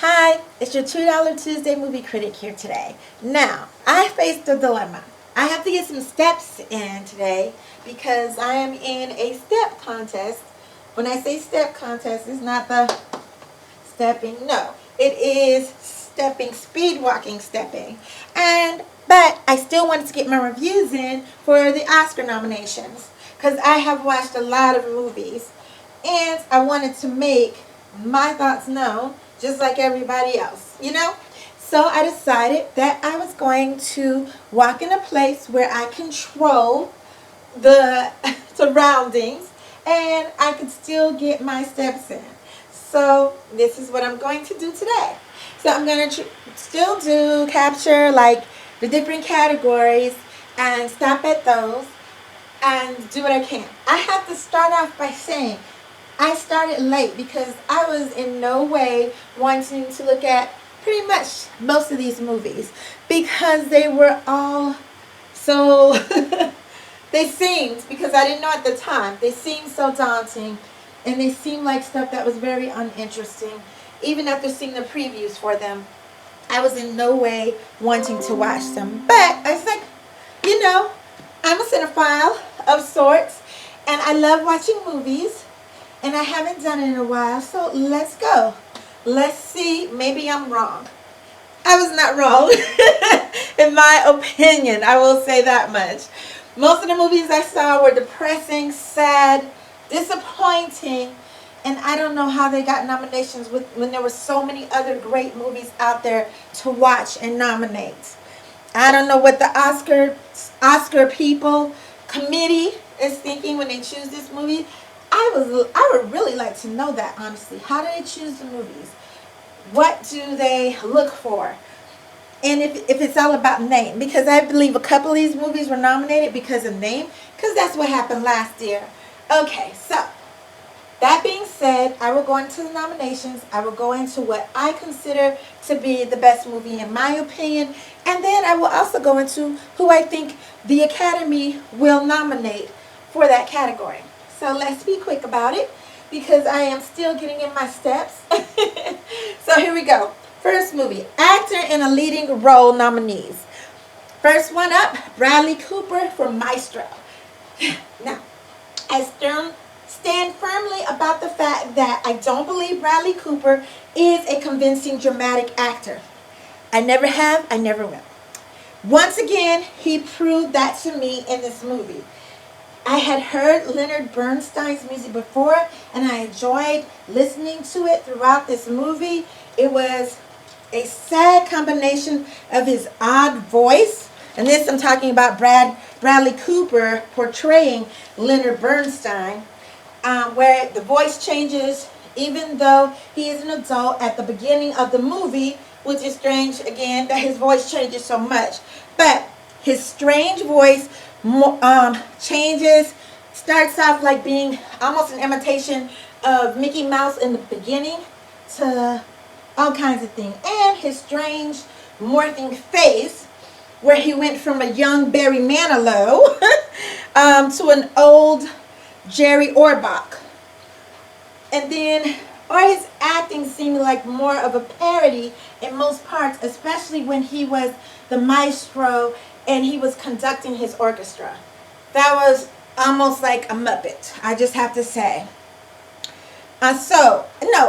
Hi, it's your $2 Tuesday movie critic here today. Now, I faced a dilemma. I have to get some steps in today because I am in a step contest. When I say step contest, it's not the stepping, no. It is stepping, speed walking stepping. But I still wanted to get my reviews in for the Oscar nominations because I have watched a lot of movies and I wanted to make my thoughts known just like everybody else, you know? So I decided that I was going to walk in a place where I control the surroundings and I could still get my steps in. So this is what I'm going to do today. So I'm going to still do capture like the different categories and stop at those and do what I can. I have to start off by saying I started late because I was in no way wanting to look at pretty much most of these movies because they were all so they seemed, because I didn't know at the time, they seemed so daunting and they seemed like stuff that was very uninteresting. Even after seeing the previews for them, I was in no way wanting to watch them. But I was like, I'm a cinephile of sorts and I love watching movies and I haven't done it in a while, so let's go. Let's see, maybe I'm wrong. I was not wrong, in my opinion, I will say that much. Most of the movies I saw were depressing, sad, disappointing, and I don't know how they got nominations when there were so many other great movies out there to watch and nominate. I don't know what the Oscar people committee is thinking when they choose this movie. I would really like to know that, honestly. How do they choose the movies? What do they look for? And if it's all about name, because I believe a couple of these movies were nominated because of name, because that's what happened last year. Okay, so that being said, I will go into the nominations. I will go into what I consider to be the best movie in my opinion. And then I will also go into who I think the Academy will nominate for that category. So let's be quick about it because I am still getting in my steps. So here we go. First movie, actor in a leading role nominees. First one up, Bradley Cooper for Maestro. Now, I stand firmly about the fact that I don't believe Bradley Cooper is a convincing dramatic actor. I never have, I never will. Once again, he proved that to me in this movie. I had heard Leonard Bernstein's music before and I enjoyed listening to it throughout this movie. It was a sad combination of his odd voice, and this I'm talking about Bradley Cooper portraying Leonard Bernstein, where the voice changes even though he is an adult at the beginning of the movie, which is strange again that his voice changes so much. But his strange voice changes, starts off like being almost an imitation of Mickey Mouse in the beginning to all kinds of things. And his strange morphing face where he went from a young Barry Manilow to an old Jerry Orbach. And then, or his acting seemed like more of a parody in most parts, especially when he was the maestro and he was conducting his orchestra. That was almost like a Muppet, I just have to say. No,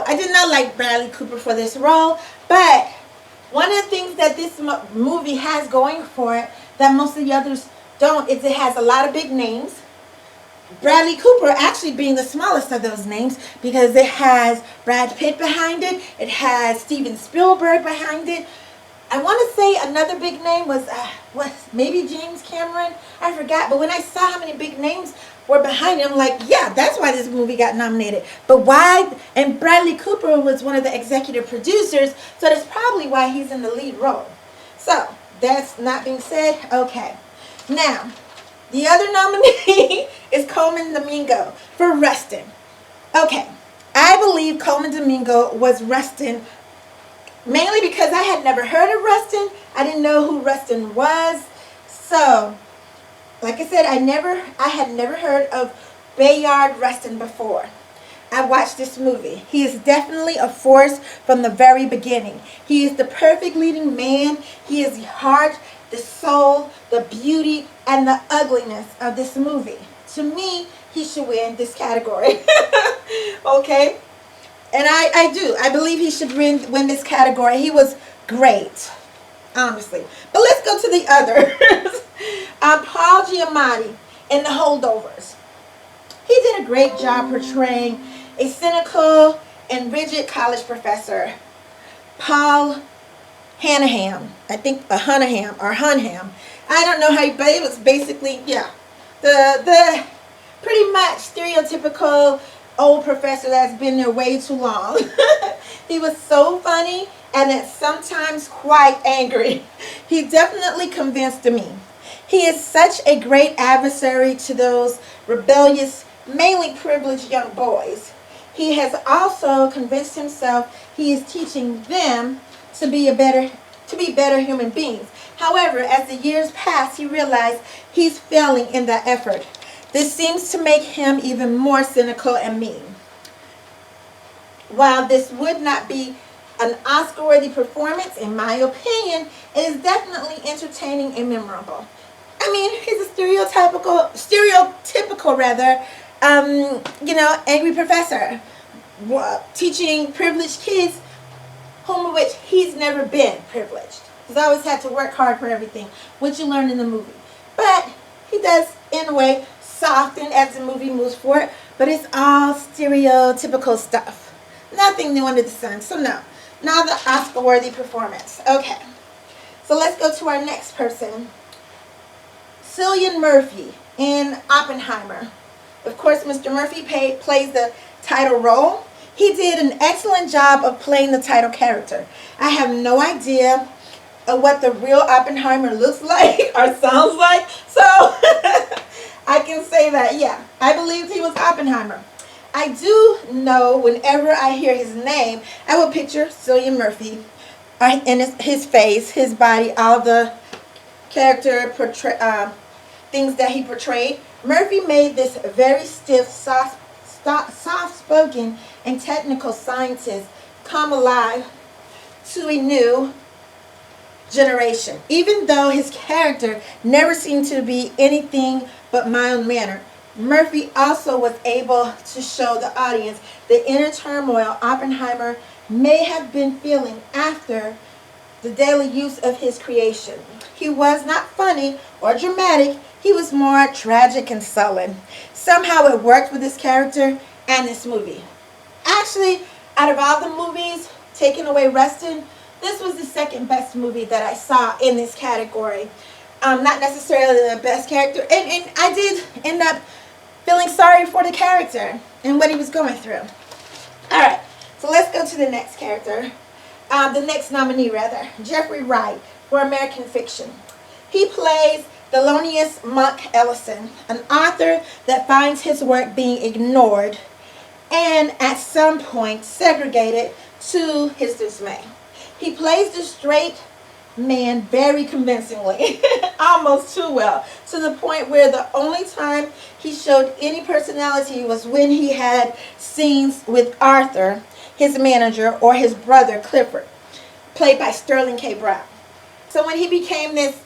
I did not like Bradley Cooper for this role, but one of the things that this movie has going for it that most of the others don't is it has a lot of big names. Bradley Cooper actually being the smallest of those names because it has Brad Pitt behind it, it has Steven Spielberg behind it. I want to say another big name was maybe James Cameron. I forgot. But when I saw how many big names were behind him, I'm like, yeah, that's why this movie got nominated. But why? And Bradley Cooper was one of the executive producers, so that's probably why he's in the lead role. So, that's not being said. Okay. Now, the other nominee is Colman Domingo for Rustin. Okay. I believe Colman Domingo was Rustin mainly because I had never heard of Rustin. I didn't know who Rustin was. So, like I said, I had never heard of Bayard Rustin before. I watched this movie. He is definitely a force from the very beginning. He is the perfect leading man. He is the heart, the soul, the beauty, and the ugliness of this movie. To me, he should win this category. Okay? And I do. I believe he should win this category. He was great, honestly. But let's go to the others. Paul Giamatti in The Holdovers. He did a great job portraying a cynical and rigid college professor, Paul Hanaham. I think Hunham or Hunham. I don't know how you, but it was basically, yeah, the pretty much stereotypical old professor that's been there way too long. He was so funny and at sometimes quite angry. He definitely convinced me. He is such a great adversary to those rebellious, mainly privileged young boys. He has also convinced himself he is teaching them to be better human beings. However, as the years pass, he realized he's failing in that effort. This seems to make him even more cynical and mean. While this would not be an Oscar-worthy performance, in my opinion, it is definitely entertaining and memorable. I mean, he's a stereotypical angry professor teaching privileged kids, whom which he's never been privileged. He's always had to work hard for everything, which you learn in the movie. But he does, in a way, soften as the movie moves forward, but it's all stereotypical stuff. Nothing new under the sun. So no, not the Oscar-worthy performance. Okay, so let's go to our next person. Cillian Murphy in Oppenheimer. Of course, Mr. Murphy plays the title role. He did an excellent job of playing the title character. I have no idea of what the real Oppenheimer looks like or sounds like, so I can say that, yeah, I believed he was Oppenheimer. I do know whenever I hear his name, I will picture Cillian Murphy in his face, his body, all the character things that he portrayed. Murphy made this very stiff, soft-spoken, and technical scientist come alive to a new generation. Even though his character never seemed to be anything but mild-mannered, Murphy also was able to show the audience the inner turmoil Oppenheimer may have been feeling after the daily use of his creation. He was not funny or dramatic. He was more tragic and sullen. Somehow it worked with his character and this movie. Actually, out of all the movies, taking away Rustin, this was the second best movie that I saw in this category. Not necessarily the best character. And I did end up feeling sorry for the character and what he was going through. Alright, so let's go to the next character. The next nominee, rather. Jeffrey Wright for American Fiction. He plays Thelonious Monk Ellison, an author that finds his work being ignored and at some point segregated to his dismay. He plays the straight man very convincingly, almost too well, to the point where the only time he showed any personality was when he had scenes with Arthur, his manager, or his brother Clifford, played by Sterling K. Brown. So when he became this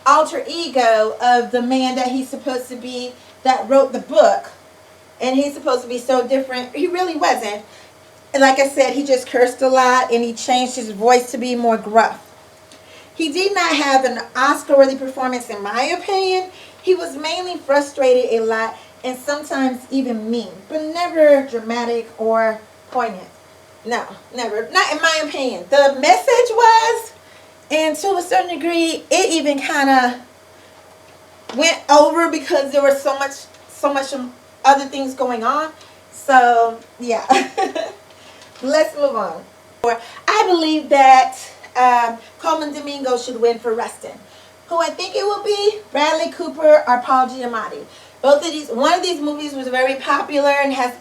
alter ego of the man that he's supposed to be, that wrote the book, and he's supposed to be so different, he really wasn't. And like I said, he just cursed a lot and he changed his voice to be more gruff. He did not have an Oscar-worthy performance in my opinion. He was mainly frustrated a lot and sometimes even mean, but never dramatic or poignant. No, never. Not in my opinion. The message was, and to a certain degree, it even kind of went over because there was so much other things going on. So, yeah. Let's move on. I believe that Colman Domingo should win for Rustin. Who I think it will be Bradley Cooper or Paul Giamatti. One of these movies was very popular and has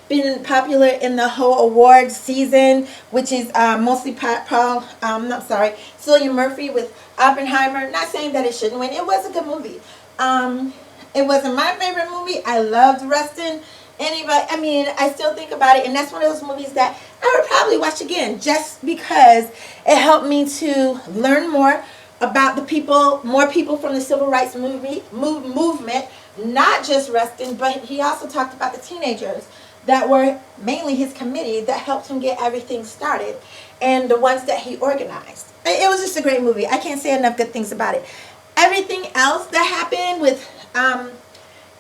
been popular in the whole awards season, which is mostly Cillian Murphy with Oppenheimer. Not saying that it shouldn't win. It was a good movie. It wasn't my favorite movie. I loved Rustin, Anybody, I mean, I still think about it, and that's one of those movies that I would probably watch again just because it helped me to learn more about the people, more people from the civil rights movement, not just Rustin, but he also talked about the teenagers that were mainly his committee that helped him get everything started, and the ones that he organized. It was just a great movie. I can't say enough good things about it. Everything else that happened with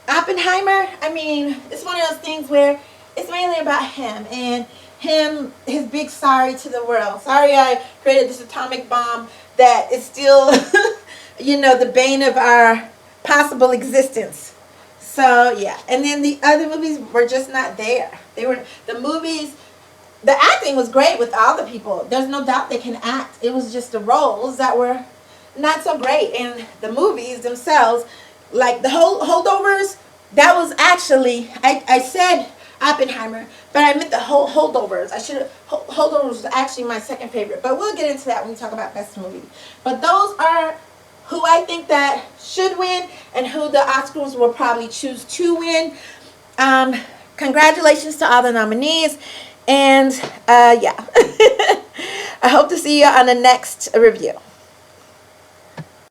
Oppenheimer, I mean, it's one of those things where it's mainly about him and his big sorry to the world. Sorry I created this atomic bomb that is still, the bane of our possible existence. So, yeah. And then the other movies were just not there. The movies, the acting was great with all the people. There's no doubt they can act. It was just the roles that were not so great. And the movies themselves, like the whole holdovers, that was actually, I said Oppenheimer, but I meant the whole holdovers. Holdovers was actually my second favorite, but we'll get into that when we talk about best movie. But those are who I think that should win and who the Oscars will probably choose to win. Congratulations to all the nominees, and yeah. I hope to see you on the next review.